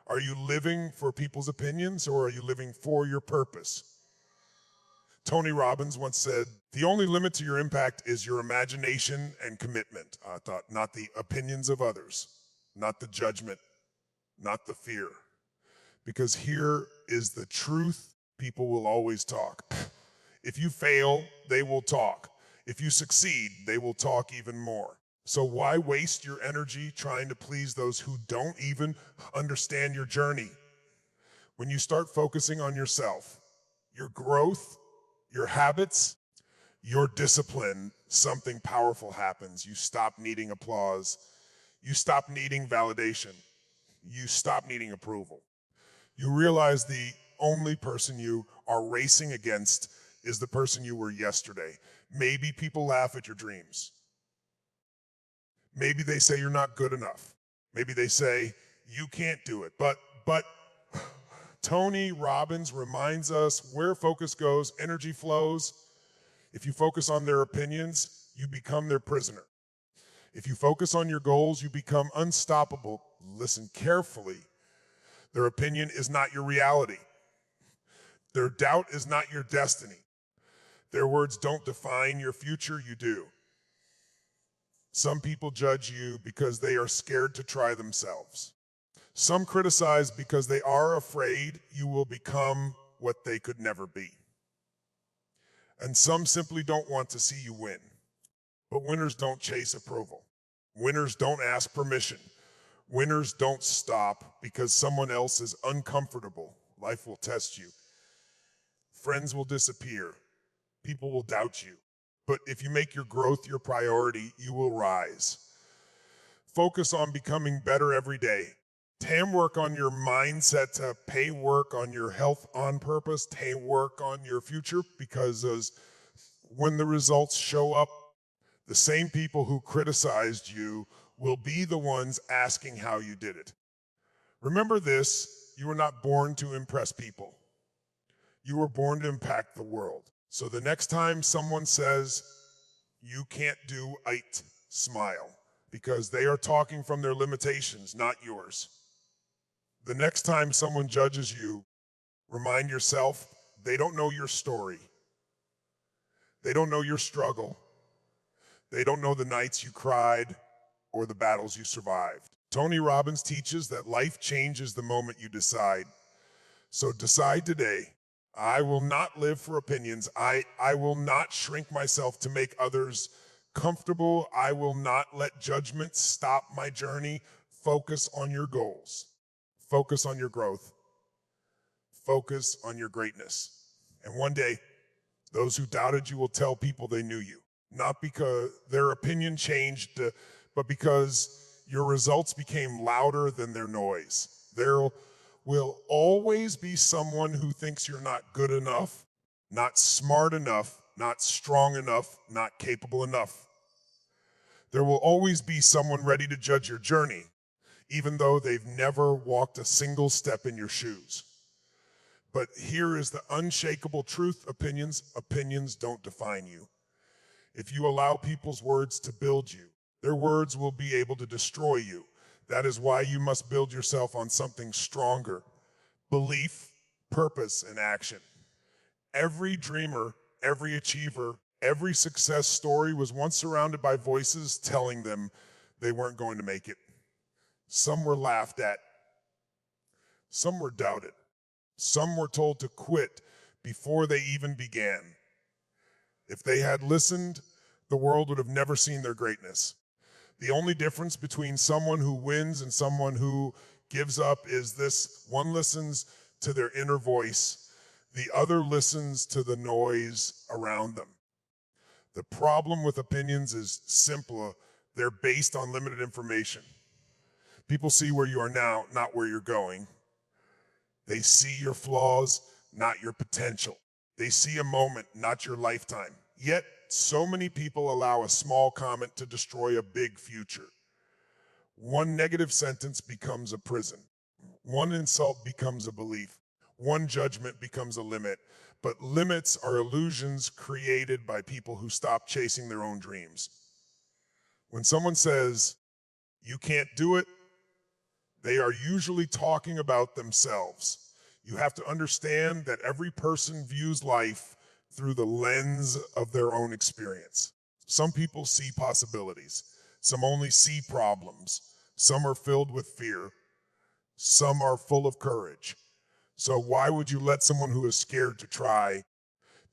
Are you living for people's opinions or are you living for your purpose? Tony Robbins once said, the only limit to your impact is your imagination and commitment. I thought, not the opinions of others, not the judgment, not the fear. Because here is the truth, people will always talk. If you fail, they will talk. If you succeed, they will talk even more. So why waste your energy trying to please those who don't even understand your journey? When you start focusing on yourself, your growth, your habits, your discipline, something powerful happens. You stop needing applause. You stop needing validation. You stop needing approval. You realize the only person you are racing against is the person you were yesterday. Maybe people laugh at your dreams. Maybe they say you're not good enough. Maybe they say you can't do it. But Tony Robbins reminds us where focus goes, energy flows. If you focus on their opinions, you become their prisoner. If you focus on your goals, you become unstoppable. Listen carefully. Their opinion is not your reality. Their doubt is not your destiny. Their words don't define your future, you do. Some people judge you because they are scared to try themselves. Some criticize because they are afraid you will become what they could never be. And some simply don't want to see you win. But winners don't chase approval. Winners don't ask permission. Winners don't stop because someone else is uncomfortable. Life will test you. Friends will disappear. People will doubt you. But if you make your growth your priority, you will rise. Focus on becoming better every day. TAM work on your mindset to pay work on your health on purpose, TAM work on your future, because when the results show up, the same people who criticized you will be the ones asking how you did it. Remember this, you were not born to impress people. You were born to impact the world. So the next time someone says, you can't do it, smile, because they are talking from their limitations, not yours. The next time someone judges you, remind yourself, they don't know your story. They don't know your struggle. They don't know the nights you cried or the battles you survived. Tony Robbins teaches that life changes the moment you decide. So decide today, I will not live for opinions. I will not shrink myself to make others comfortable. I will not let judgment stop my journey. Focus on your goals. Focus on your growth. Focus on your greatness. And one day, those who doubted you will tell people they knew you. Not because their opinion changed, but because your results became louder than their noise. There will always be someone who thinks you're not good enough, not smart enough, not strong enough, not capable enough. There will always be someone ready to judge your journey, even though they've never walked a single step in your shoes. But here is the unshakable truth, opinions don't define you. If you allow people's words to build you, their words will be able to destroy you. That is why you must build yourself on something stronger: belief, purpose, and action. Every dreamer, every achiever, every success story was once surrounded by voices telling them they weren't going to make it. Some were laughed at. Some were doubted. Some were told to quit before they even began. If they had listened, the world would have never seen their greatness. The only difference between someone who wins and someone who gives up is this: one listens to their inner voice, the other listens to the noise around them. The problem with opinions is simple. They're based on limited information. People see where you are now, not where you're going. They see your flaws, not your potential. They see a moment, not your lifetime. Yet, so many people allow a small comment to destroy a big future. One negative sentence becomes a prison. One insult becomes a belief. One judgment becomes a limit. But limits are illusions created by people who stop chasing their own dreams. When someone says, you can't do it, They are usually talking about themselves. You have to understand that every person views life through the lens of their own experience. Some people see possibilities. Some only see problems. Some are filled with fear. Some are full of courage. So why would you let someone who is scared to try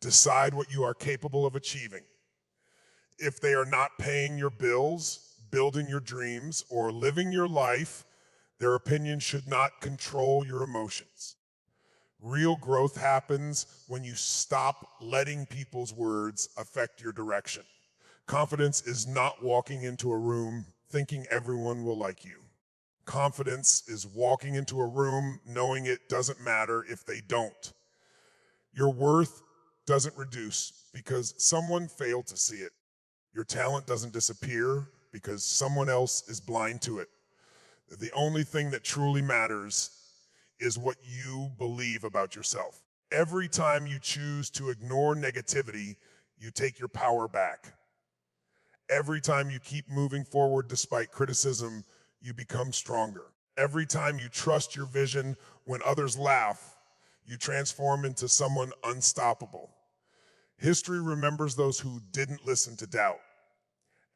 decide what you are capable of achieving? If they are not paying your bills, building your dreams, or living your life, their opinion should not control your emotions. Real growth happens when you stop letting people's words affect your direction. Confidence is not walking into a room thinking everyone will like you. Confidence is walking into a room knowing it doesn't matter if they don't. Your worth doesn't reduce because someone failed to see it. Your talent doesn't disappear because someone else is blind to it. The only thing that truly matters is what you believe about yourself. Every time you choose to ignore negativity, you take your power back. Every time you keep moving forward despite criticism, you become stronger. Every time you trust your vision when others laugh, you transform into someone unstoppable. History remembers those who didn't listen to doubt.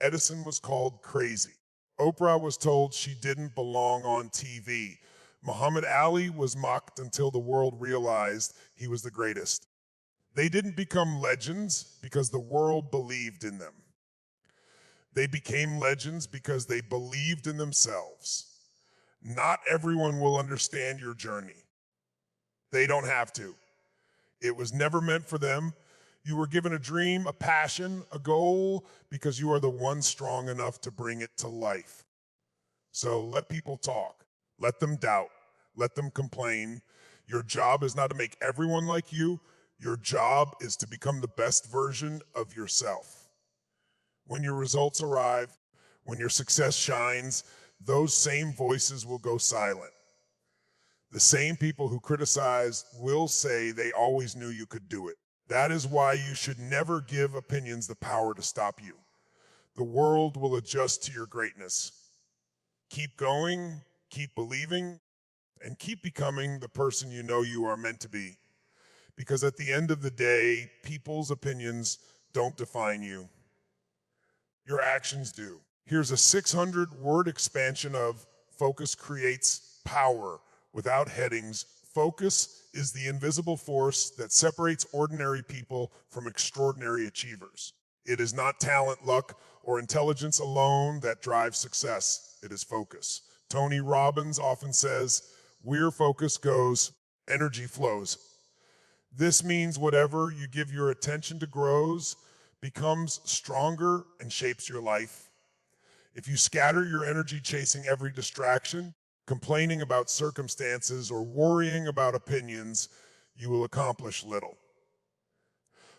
Edison was called crazy. Oprah was told she didn't belong on TV. Muhammad Ali was mocked until the world realized he was the greatest. They didn't become legends because the world believed in them. They became legends because they believed in themselves. Not everyone will understand your journey. They don't have to. It was never meant for them. You were given a dream, a passion, a goal, because you are the one strong enough to bring it to life. So let people talk. Let them doubt. Let them complain. Your job is not to make everyone like you. Your job is to become the best version of yourself. When your results arrive, when your success shines, those same voices will go silent. The same people who criticize will say they always knew you could do it. That is why you should never give opinions the power to stop you. The world will adjust to your greatness. Keep going, keep believing, and keep becoming the person you know you are meant to be. Because at the end of the day, people's opinions don't define you. Your actions do. Here's a 600-word expansion of Focus Creates Power without headings. Focus is the invisible force that separates ordinary people from extraordinary achievers. It is not talent, luck, or intelligence alone that drives success. It is focus. Tony Robbins often says, where focus goes, energy flows. This means whatever you give your attention to grows, becomes stronger, and shapes your life. If you scatter your energy chasing every distraction, complaining about circumstances, or worrying about opinions, you will accomplish little.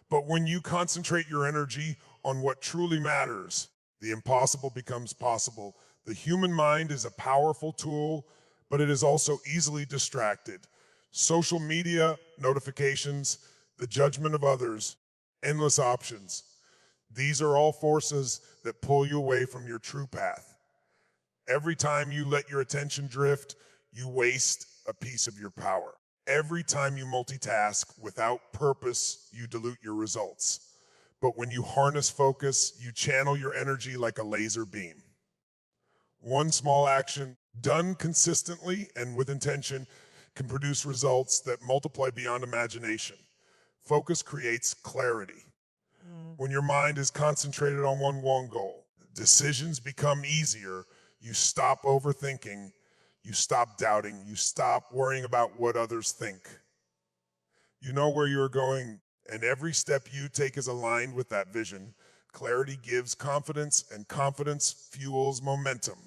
But when you concentrate your energy on what truly matters, the impossible becomes possible. The human mind is a powerful tool, but it is also easily distracted. Social media, notifications, the judgment of others, endless options. These are all forces that pull you away from your true path. Every time you let your attention drift, you waste a piece of your power. Every time you multitask without purpose, you dilute your results. But when you harness focus, you channel your energy like a laser beam. One small action, done consistently and with intention, can produce results that multiply beyond imagination. Focus creates clarity. When your mind is concentrated on one goal, decisions become easier. You stop overthinking. You stop doubting. You stop worrying about what others think. You know where you're going, and every step you take is aligned with that vision. Clarity gives confidence, and confidence fuels momentum.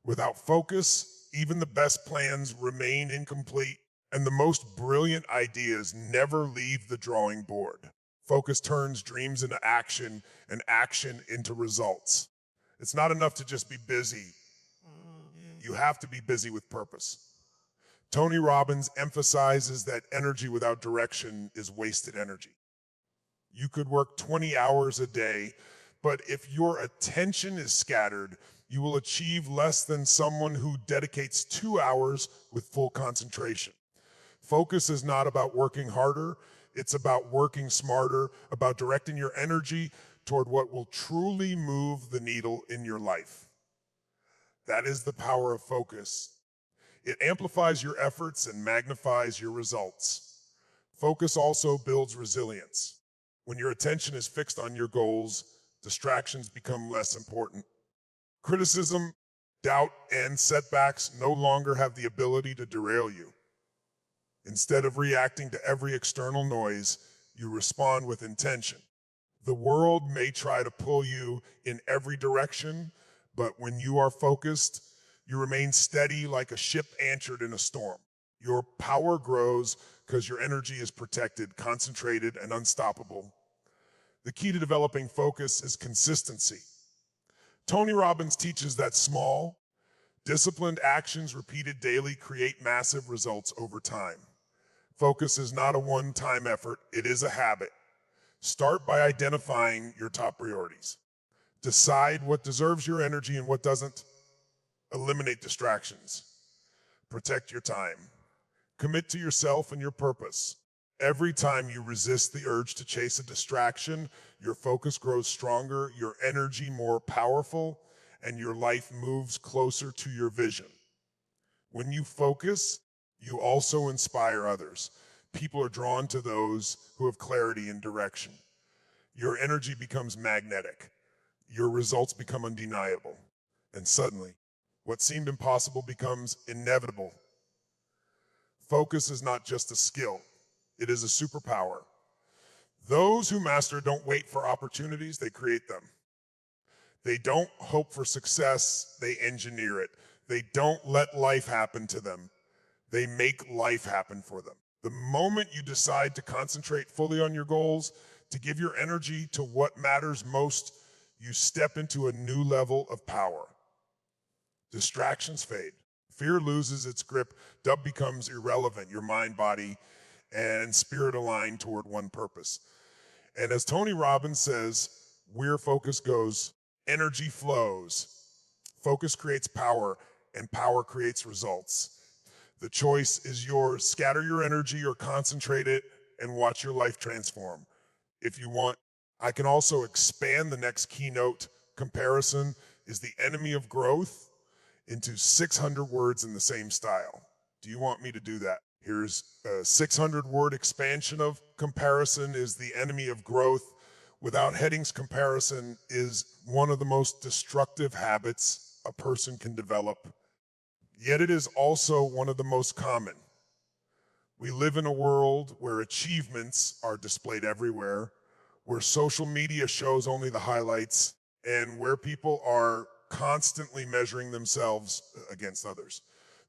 Without focus, even the best plans remain incomplete, and the most brilliant ideas never leave the drawing board. Focus turns dreams into action, and action into results. It's not enough to just be busy. You have to be busy with purpose. Tony Robbins emphasizes that energy without direction is wasted energy. You could work 20 hours a day, but if your attention is scattered, You will achieve less than someone who dedicates 2 hours with full concentration. Focus is not about working harder, it's about working smarter, about directing your energy toward what will truly move the needle in your life. That is the power of focus. It amplifies your efforts and magnifies your results. Focus also builds resilience. When your attention is fixed on your goals, distractions become less important. Criticism, doubt, and setbacks no longer have the ability to derail you. Instead of reacting to every external noise, you respond with intention. The world may try to pull you in every direction, but when you are focused, you remain steady like a ship anchored in a storm. Your power grows because your energy is protected, concentrated, and unstoppable. The key to developing focus is consistency. Tony Robbins teaches that small, disciplined actions repeated daily create massive results over time. Focus is not a one-time effort, it is a habit. Start by identifying your top priorities. Decide what deserves your energy and what doesn't. Eliminate distractions. Protect your time. Commit to yourself and your purpose. Every time you resist the urge to chase a distraction, your focus grows stronger, your energy more powerful, and your life moves closer to your vision. When you focus, you also inspire others. People are drawn to those who have clarity and direction. Your energy becomes magnetic. Your results become undeniable. And suddenly, what seemed impossible becomes inevitable. Focus is not just a skill, it is a superpower. Those who master don't wait for opportunities, they create them. They don't hope for success, they engineer it. They don't let life happen to them. They make life happen for them. The moment you decide to concentrate fully on your goals, to give your energy to what matters most, you step into a new level of power. Distractions fade. Fear loses its grip. Doubt becomes irrelevant. Your mind, body, and spirit align toward one purpose. And as Tony Robbins says, where focus goes, energy flows. Focus creates power, and power creates results. The choice is yours. Scatter your energy or concentrate it and watch your life transform. If you want, I can also expand the next keynote. Comparison is the enemy of growth into 600 words in the same style. Do you want me to do that? Here's a 600-word expansion of comparison is the enemy of growth. Without headings, comparison is one of the most destructive habits a person can develop. Yet it is also one of the most common. We live in a world where achievements are displayed everywhere, where social media shows only the highlights, and where people are constantly measuring themselves against others.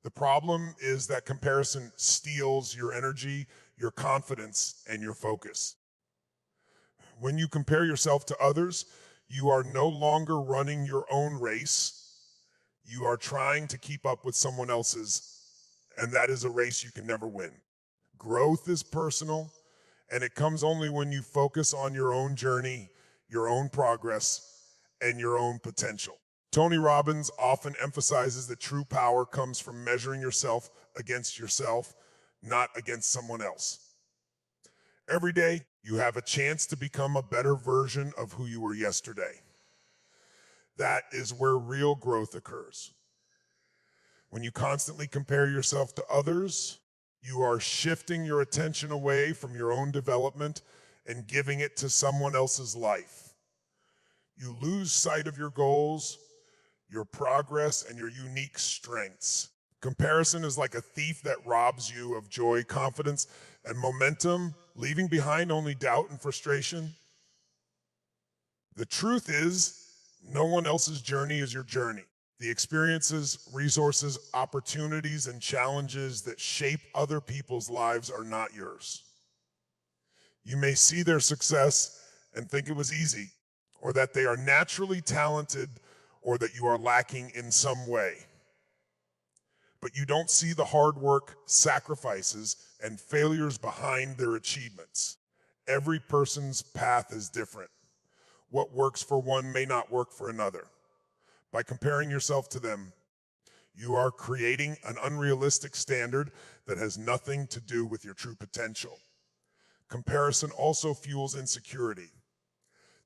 The problem is that comparison steals your energy, your confidence, and your focus. When you compare yourself to others, you are no longer running your own race. You are trying to keep up with someone else's, and that is a race you can never win. Growth is personal, and it comes only when you focus on your own journey, your own progress, and your own potential. Tony Robbins often emphasizes that true power comes from measuring yourself against yourself, not against someone else. Every day, you have a chance to become a better version of who you were yesterday. That is where real growth occurs. When you constantly compare yourself to others, you are shifting your attention away from your own development and giving it to someone else's life. You lose sight of your goals, your progress, and your unique strengths. Comparison is like a thief that robs you of joy, confidence, and momentum, leaving behind only doubt and frustration. The truth is, no one else's journey is your journey. The experiences, resources, opportunities, and challenges that shape other people's lives are not yours. You may see their success and think it was easy, or that they are naturally talented, or that you are lacking in some way. But you don't see the hard work, sacrifices, and failures behind their achievements. Every person's path is different. What works for one may not work for another. By comparing yourself to them, you are creating an unrealistic standard that has nothing to do with your true potential. Comparison also fuels insecurity.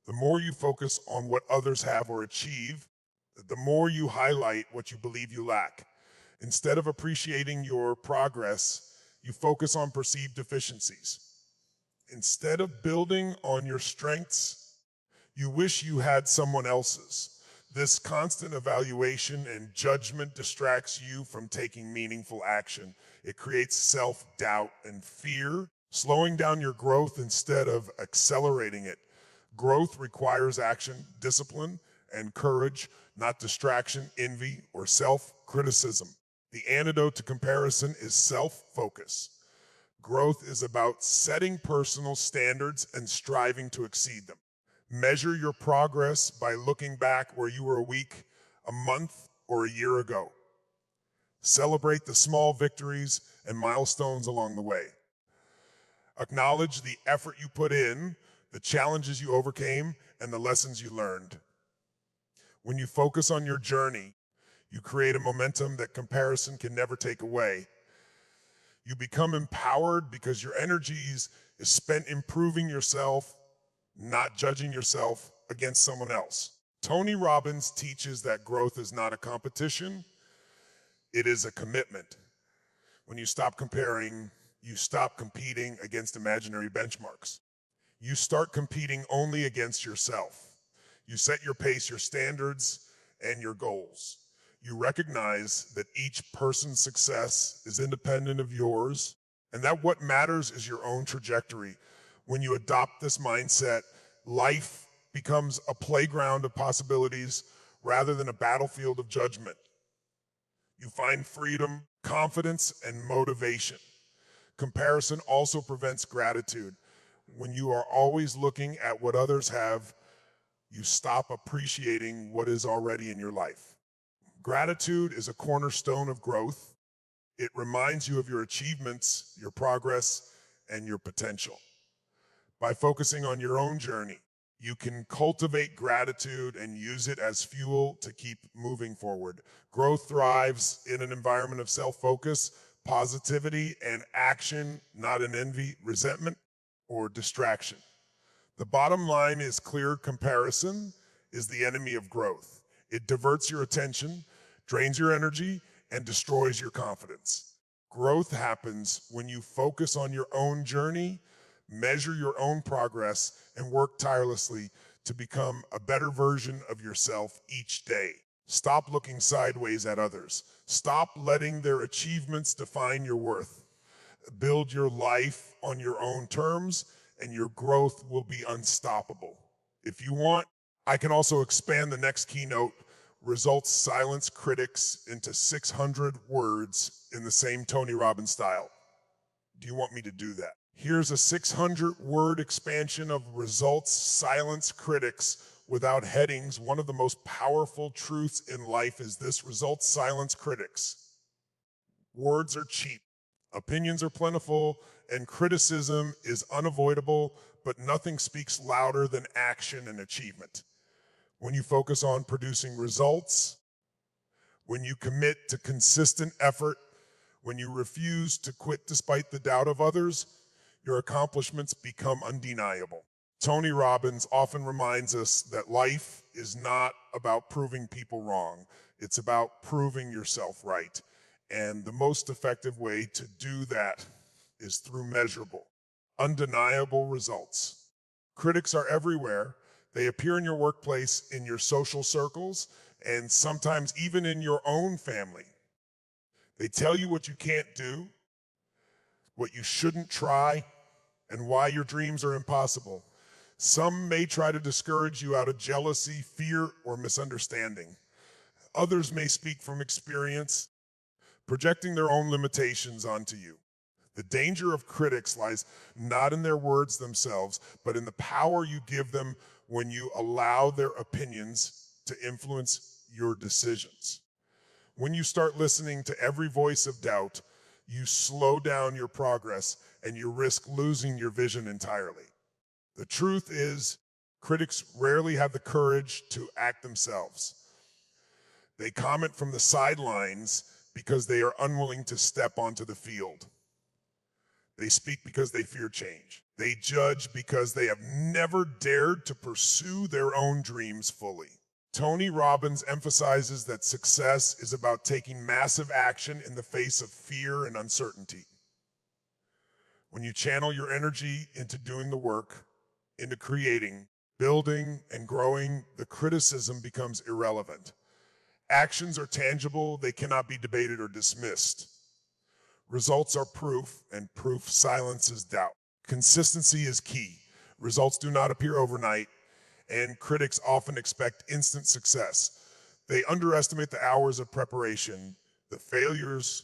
The more you focus on what others have or achieve, the more you highlight what you believe you lack. Instead of appreciating your progress, you focus on perceived deficiencies. Instead of building on your strengths, you wish you had someone else's. This constant evaluation and judgment distracts you from taking meaningful action. It creates self-doubt and fear, slowing down your growth instead of accelerating it. Growth requires action, discipline, and courage, not distraction, envy, or self-criticism. The antidote to comparison is self-focus. Growth is about setting personal standards and striving to exceed them. Measure your progress by looking back where you were a week, a month, or a year ago. Celebrate the small victories and milestones along the way. Acknowledge the effort you put in, the challenges you overcame, and the lessons you learned. When you focus on your journey, you create a momentum that comparison can never take away. You become empowered because your energy is spent improving yourself, not judging yourself against someone else. Tony Robbins teaches that growth is not a competition, it is a commitment. When you stop comparing, you stop competing against imaginary benchmarks. You start competing only against yourself. You set your pace, your standards, and your goals. You recognize that each person's success is independent of yours, and that what matters is your own trajectory. When you adopt this mindset, life becomes a playground of possibilities rather than a battlefield of judgment. You find freedom, confidence, and motivation. Comparison also prevents gratitude. When you are always looking at what others have, you stop appreciating what is already in your life. Gratitude is a cornerstone of growth. It reminds you of your achievements, your progress, and your potential. By focusing on your own journey, you can cultivate gratitude and use it as fuel to keep moving forward. Growth thrives in an environment of self-focus, positivity, and action, not in envy, resentment, or distraction. The bottom line is clear: comparison is the enemy of growth. It diverts your attention, drains your energy, and destroys your confidence. Growth happens when you focus on your own journey, measure your own progress, and work tirelessly to become a better version of yourself each day. Stop looking sideways at others. Stop letting their achievements define your worth. Build your life on your own terms, and your growth will be unstoppable. If you want, I can also expand the next keynote: results silence critics, into 600 words in the same Tony Robbins style. Do you want me to do that? Here's a 600-word expansion of results silence critics without headings. One of the most powerful truths in life is this: results silence critics. Words are cheap, opinions are plentiful, and criticism is unavoidable, but nothing speaks louder than action and achievement. When you focus on producing results, when you commit to consistent effort, when you refuse to quit despite the doubt of others, your accomplishments become undeniable. Tony Robbins often reminds us that life is not about proving people wrong. It's about proving yourself right. And the most effective way to do that is through measurable, undeniable results. Critics are everywhere. They appear in your workplace, in your social circles, and sometimes even in your own family. They tell you what you can't do, what you shouldn't try, and why your dreams are impossible. Some may try to discourage you out of jealousy, fear, or misunderstanding. Others may speak from experience, projecting their own limitations onto you. The danger of critics lies not in their words themselves, but in the power you give them when you allow their opinions to influence your decisions. When you start listening to every voice of doubt, you slow down your progress and you risk losing your vision entirely. The truth is, critics rarely have the courage to act themselves. They comment from the sidelines because they are unwilling to step onto the field. They speak because they fear change. They judge because they have never dared to pursue their own dreams fully. Tony Robbins emphasizes that success is about taking massive action in the face of fear and uncertainty. When you channel your energy into doing the work, into creating, building, and growing, the criticism becomes irrelevant. Actions are tangible, they cannot be debated or dismissed. Results are proof, and proof silences doubt. Consistency is key. Results do not appear overnight, and critics often expect instant success. They underestimate the hours of preparation, the failures,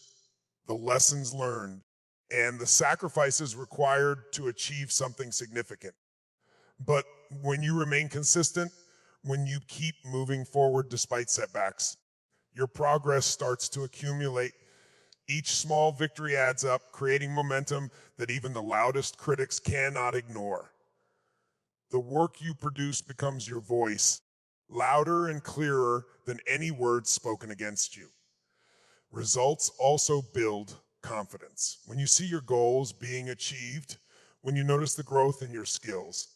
the lessons learned, and the sacrifices required to achieve something significant. But when you remain consistent, when you keep moving forward despite setbacks, your progress starts to accumulate. Each small victory adds up, creating momentum that even the loudest critics cannot ignore. The work you produce becomes your voice, louder and clearer than any words spoken against you. Results also build confidence. When you see your goals being achieved, when you notice the growth in your skills,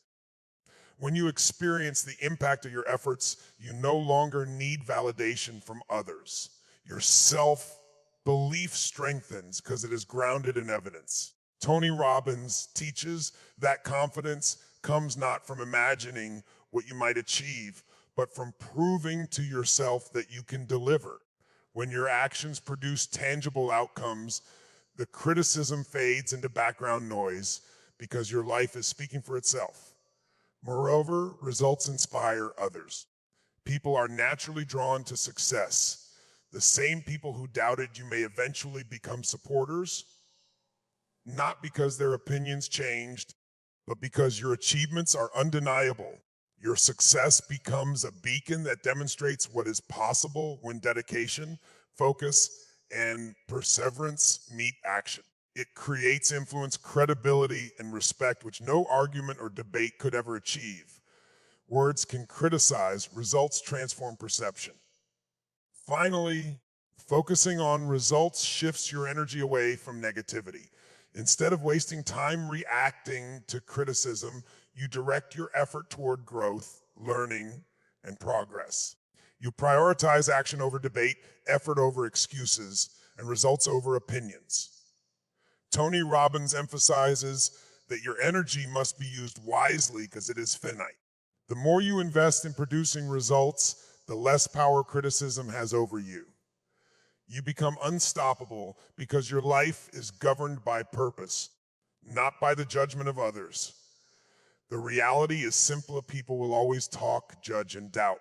when you experience the impact of your efforts, you no longer need validation from others. Your self-belief strengthens because it is grounded in evidence. Tony Robbins teaches that confidence comes not from imagining what you might achieve, but from proving to yourself that you can deliver. When your actions produce tangible outcomes, the criticism fades into background noise because your life is speaking for itself. Moreover, results inspire others. People are naturally drawn to success. The same people who doubted you may eventually become supporters, not because their opinions changed, but because your achievements are undeniable. Your success becomes a beacon that demonstrates what is possible when dedication, focus, and perseverance meet action. It creates influence, credibility, and respect which no argument or debate could ever achieve. Words can criticize, results transform perception. Finally, focusing on results shifts your energy away from negativity. Instead of wasting time reacting to criticism, you direct your effort toward growth, learning, and progress. You prioritize action over debate, effort over excuses, and results over opinions. Tony Robbins emphasizes that your energy must be used wisely because it is finite. The more you invest in producing results, the less power criticism has over you. You become unstoppable because your life is governed by purpose, not by the judgment of others. The reality is simpler people will always talk, judge, and doubt.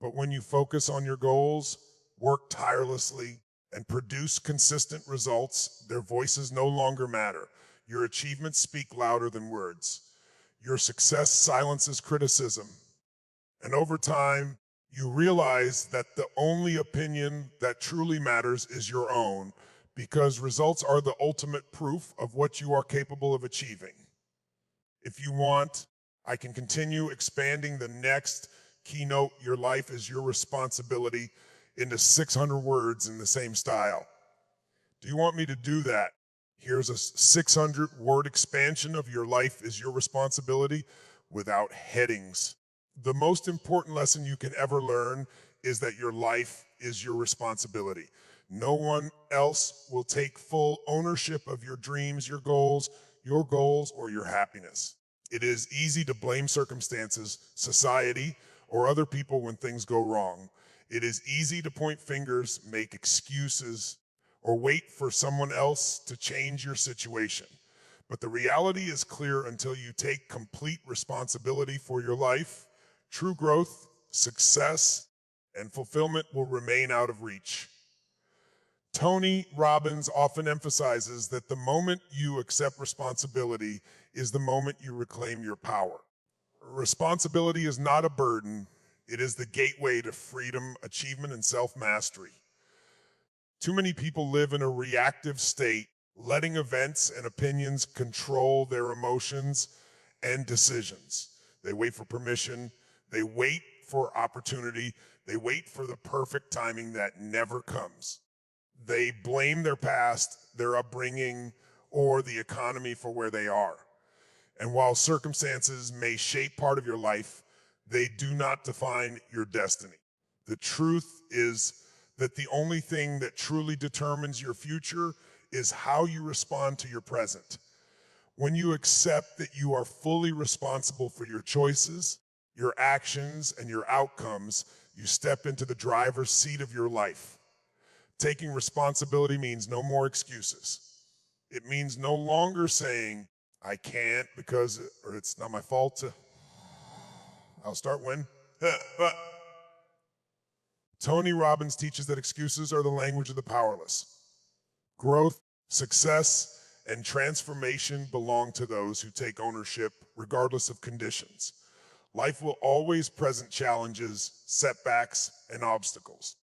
But when you focus on your goals, work tirelessly, and produce consistent results, their voices no longer matter. Your achievements speak louder than words. Your success silences criticism. And over time, you realize that the only opinion that truly matters is your own, because results are the ultimate proof of what you are capable of achieving. If you want, I can continue expanding the next keynote, Your Life is Your Responsibility, into 600 words in the same style. Do you want me to do that? Here's a 600-word expansion of Your Life is Your Responsibility without headings. The most important lesson you can ever learn is that your life is your responsibility. No one else will take full ownership of your dreams, your goals, or your happiness. It is easy to blame circumstances, society, or other people when things go wrong. It is easy to point fingers, make excuses, or wait for someone else to change your situation. But the reality is clear: until you take complete responsibility for your life, true growth, success, and fulfillment will remain out of reach. Tony Robbins often emphasizes that the moment you accept responsibility is the moment you reclaim your power. Responsibility is not a burden. It is the gateway to freedom, achievement, and self-mastery. Too many people live in a reactive state, letting events and opinions control their emotions and decisions. They wait for permission. They wait for opportunity. They wait for the perfect timing that never comes. They blame their past, their upbringing, or the economy for where they are. And while circumstances may shape part of your life, they do not define your destiny. The truth is that the only thing that truly determines your future is how you respond to your present. When you accept that you are fully responsible for your choices, your actions, and your outcomes, you step into the driver's seat of your life. Taking responsibility means no more excuses. It means no longer saying, I can't because, or it's not my fault. I'll start when. Tony Robbins teaches that excuses are the language of the powerless. Growth, success, and transformation belong to those who take ownership regardless of conditions. Life will always present challenges, setbacks, and obstacles.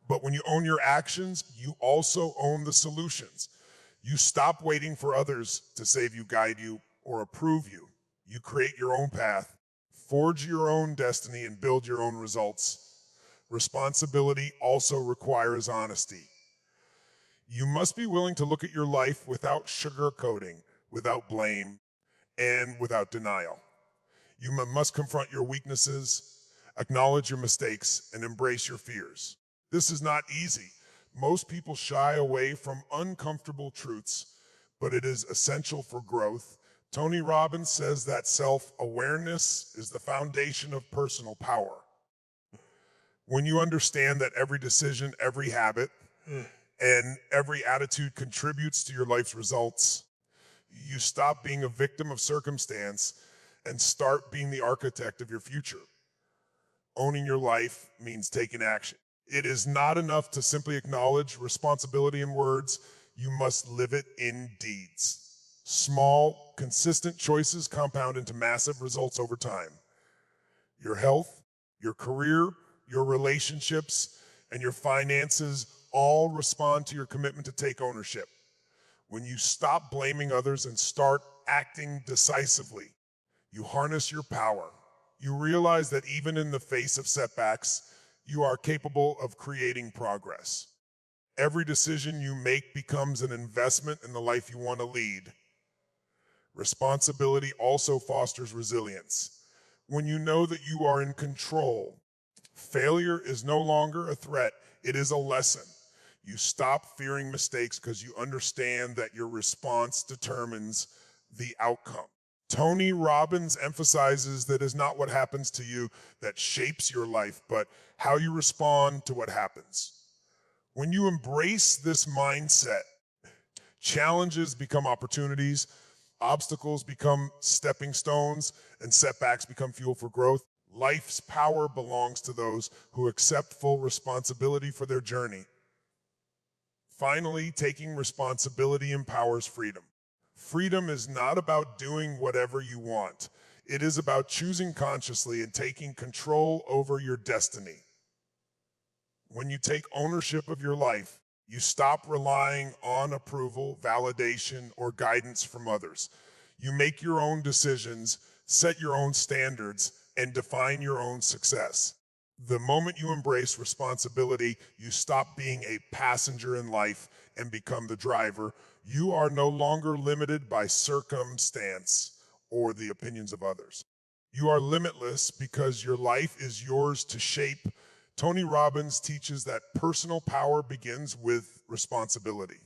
But when you own your actions, you also own the solutions. You stop waiting for others to save you, guide you, or approve you. You create your own path, forge your own destiny, and build your own results. Responsibility also requires honesty. You must be willing to look at your life without sugarcoating, without blame, and without denial. You must confront your weaknesses, acknowledge your mistakes, and embrace your fears. This is not easy. Most people shy away from uncomfortable truths, but it is essential for growth. Tony Robbins says that self-awareness is the foundation of personal power. When you understand that every decision, every habit, and every attitude contributes to your life's results, you stop being a victim of circumstance and start being the architect of your future. Owning your life means taking action. It is not enough to simply acknowledge responsibility in words. You must live it in deeds. Small, consistent choices compound into massive results over time. Your health, your career, your relationships, and your finances all respond to your commitment to take ownership. When you stop blaming others and start acting decisively, you harness your power. You realize that even in the face of setbacks, you are capable of creating progress. Every decision you make becomes an investment in the life you want to lead. Responsibility also fosters resilience. When you know that you are in control, failure is no longer a threat, it is a lesson. You stop fearing mistakes because you understand that your response determines the outcome. Tony Robbins emphasizes that it's not what happens to you that shapes your life, but how you respond to what happens. When you embrace this mindset, challenges become opportunities, obstacles become stepping stones, and setbacks become fuel for growth. Life's power belongs to those who accept full responsibility for their journey. Finally, taking responsibility empowers freedom. Freedom is not about doing whatever you want. It is about choosing consciously and taking control over your destiny. When you take ownership of your life, you stop relying on approval, validation, or guidance from others. You make your own decisions, set your own standards, and define your own success. The moment you embrace responsibility, you stop being a passenger in life and become the driver. You are no longer limited by circumstance or the opinions of others. You are limitless because your life is yours to shape. Tony Robbins teaches that personal power begins with responsibility.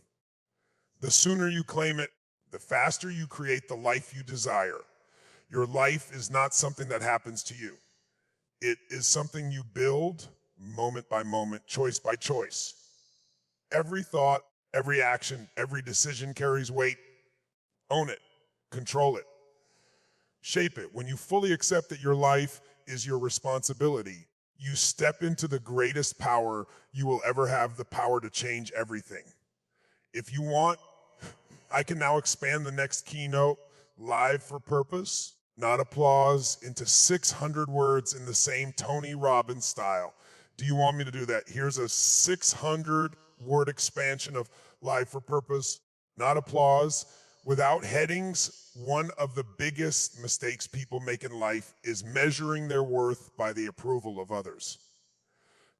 The sooner you claim it, the faster you create the life you desire. Your life is not something that happens to you. It is something you build moment by moment, choice by choice. Every thought, every action, every decision carries weight. Own it, control it, shape it. When you fully accept that your life is your responsibility, you step into the greatest power you will ever have, the power to change everything. If you want, I can now expand the next keynote, live for purpose, not applause, into 600 words in the same Tony Robbins style. Do you want me to do that? Here's a 600-word expansion of live for purpose, not applause, Without headings, one of the biggest mistakes people make in life is measuring their worth by the approval of others.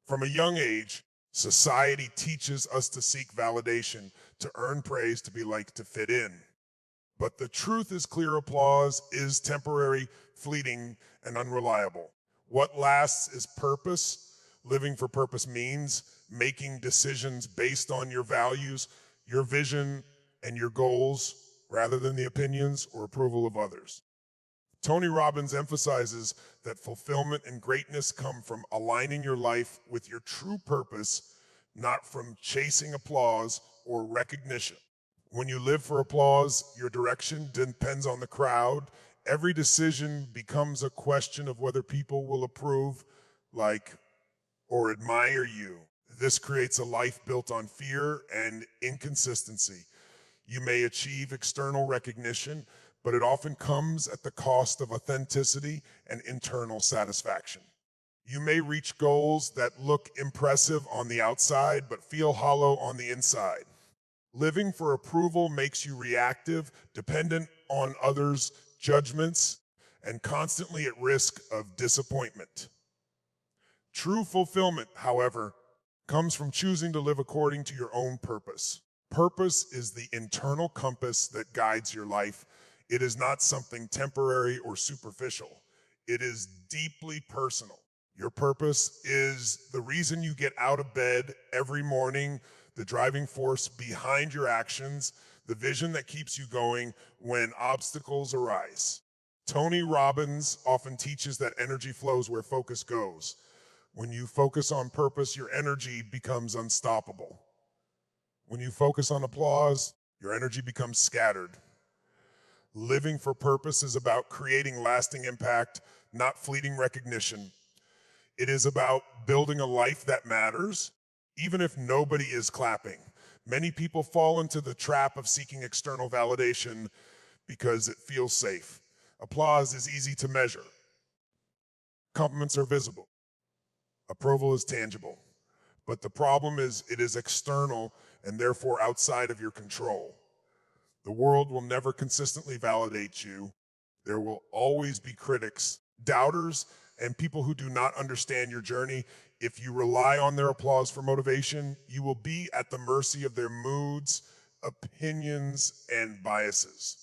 From a young age, society teaches us to seek validation, to earn praise, to be liked, to fit in. But the truth is clear: applause is temporary, fleeting, and unreliable. What lasts is purpose. Living for purpose means making decisions based on your values, your vision, and your goals, rather than the opinions or approval of others. Tony Robbins emphasizes that fulfillment and greatness come from aligning your life with your true purpose, not from chasing applause or recognition. When you live for applause, your direction depends on the crowd. Every decision becomes a question of whether people will approve, like, or admire you. This creates a life built on fear and inconsistency. You may achieve external recognition, but it often comes at the cost of authenticity and internal satisfaction. You may reach goals that look impressive on the outside, but feel hollow on the inside. Living for approval makes you reactive, dependent on others' judgments, and constantly at risk of disappointment. True fulfillment, however, comes from choosing to live according to your own purpose. Purpose is the internal compass that guides your life. It is not something temporary or superficial. It is deeply personal. Your purpose is the reason you get out of bed every morning, the driving force behind your actions, the vision that keeps you going when obstacles arise. Tony Robbins often teaches that energy flows where focus goes. When you focus on purpose, your energy becomes unstoppable. When you focus on applause, your energy becomes scattered. Living for purpose is about creating lasting impact, not fleeting recognition. It is about building a life that matters, even if nobody is clapping. Many people fall into the trap of seeking external validation because it feels safe. Applause is easy to measure. Compliments are visible. Approval is tangible. But the problem is it is external and therefore outside of your control. The world will never consistently validate you. There will always be critics, doubters, and people who do not understand your journey. If you rely on their applause for motivation, you will be at the mercy of their moods, opinions, and biases.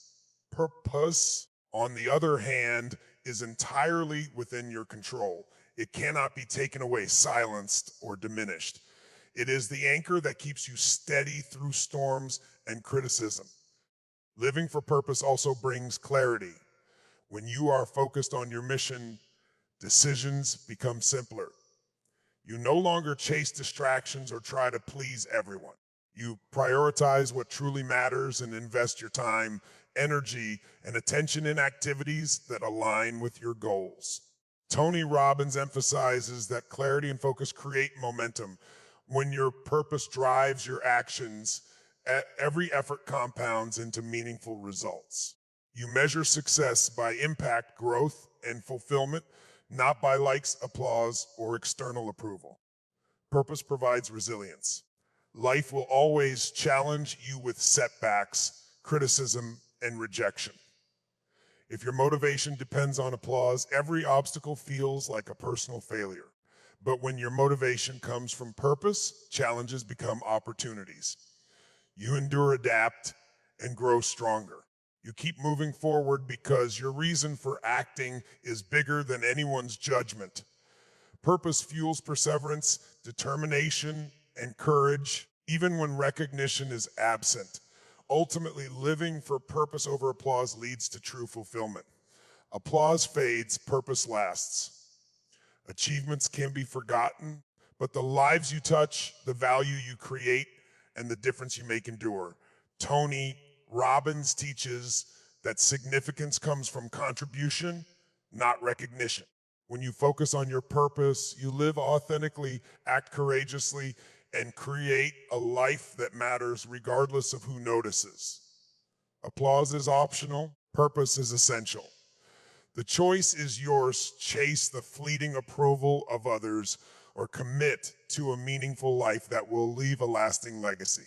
Purpose, on the other hand, is entirely within your control. It cannot be taken away, silenced, or diminished. It is the anchor that keeps you steady through storms and criticism. Living for purpose also brings clarity. When you are focused on your mission, decisions become simpler. You no longer chase distractions or try to please everyone. You prioritize what truly matters and invest your time, energy, and attention in activities that align with your goals. Tony Robbins emphasizes that clarity and focus create momentum. When your purpose drives your actions, every effort compounds into meaningful results. You measure success by impact, growth, and fulfillment, not by likes, applause, or external approval. Purpose provides resilience. Life will always challenge you with setbacks, criticism, and rejection. If your motivation depends on applause, every obstacle feels like a personal failure. But when your motivation comes from purpose, challenges become opportunities. You endure, adapt, and grow stronger. You keep moving forward because your reason for acting is bigger than anyone's judgment. Purpose fuels perseverance, determination, and courage, even when recognition is absent. Ultimately, living for purpose over applause leads to true fulfillment. Applause fades, purpose lasts. Achievements can be forgotten, but the lives you touch, the value you create, and the difference you make endure. Tony Robbins teaches that significance comes from contribution, not recognition. When you focus on your purpose, you live authentically, act courageously, and create a life that matters regardless of who notices. Applause is optional, purpose is essential. The choice is yours. Chase the fleeting approval of others or commit to a meaningful life that will leave a lasting legacy.